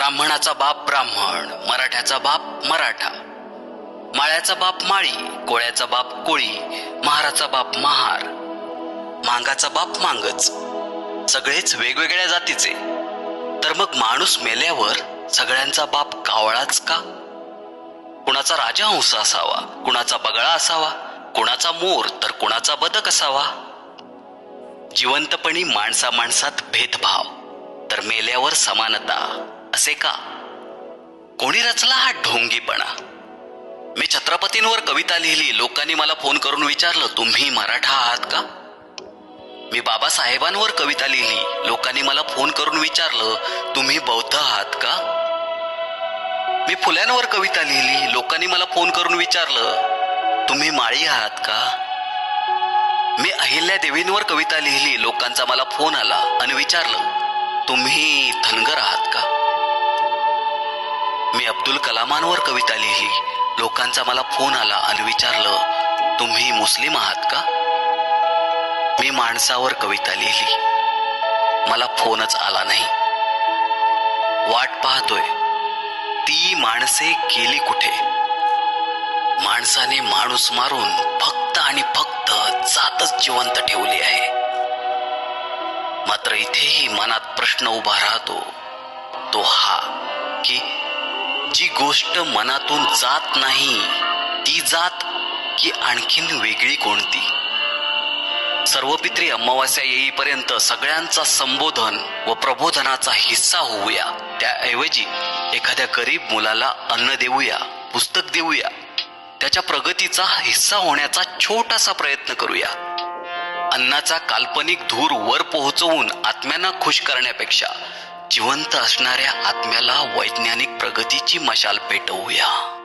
ब्राह्मणाचा बाप ब्राह्मण, मराठ्याचा बाप मराठा, माळ्याचा बाप माळी, कोळ्याचा बाप कोळी, महाराचा बाप महार, मांगाचा बाप मांगच, सगळेच वेगवेगळ्या जातीचे. तर मग माणूस मेल्यावर सगळ्यांचा बाप कावळाच का? कुणाचा राजहंस असावा, कुणाचा बगळा असावा, कुणाचा मोर तर कुणाचा बदक असावा. जिवंतपणी माणसा माणसात भेदभाव, तर मेल्यावर समानता असे का? कोणी रचला हा ढोंगीपणा? मी छत्रपतींवर कविता लिहिली, लोकांनी मला फोन करून विचारलं, तुम्ही मराठा आहात का? मी बाबासाहेबांवर कविता लिहिली, लोकांनी मला फोन करून विचारलं, तुम्ही बौद्ध आहात का? मी फुल्यांवर कविता लिहिली, लोकांनी मला फोन करून विचारलं, तुम्ही माळी आहात का? मी अहिल्यादेवींवर कविता लिहिली, लोकांचा मला फोन आला आणि विचारलं, तुम्ही धनगर आहात का? मी अब्दुल कलामांवर कविता लिहिली, लोकांचा मला फोन आला आणि विचारलं, तुम्ही मुस्लिम आहात का? मी माणसावर कविता लिहिली, मला फोनच आला नाही. वाट पाहतोय, ती माणसे गेली कुठे? माणसाने माणूस मारून फक्त आणि फक्त जातच जिवंत ठेवली आहे. मात्र इथेही मनात प्रश्न उभा राहतो, तो हा की जी गोष्ट मनातून जात नाही ती जात की आणखीन वेगळी कोणती? सर्वपित्री अमावास्या येईपर्यंत सगळ्यांचा संबोधन व प्रबोधनाचा हिस्सा होऊया. त्याऐवजी एखाद्या गरीब मुलाला अन्न देऊया, पुस्तक देऊया, त्याच्या प्रगतीचा हिस्सा होण्याचा छोटासा प्रयत्न करूया. अन्नाचा काल्पनिक धूर वर पोहोचवून आत्म्यांना खुश करण्यापेक्षा जिवंत असणाऱ्या आत्म्याला वैज्ञानिक प्रगतीची मशाल पेटवूया.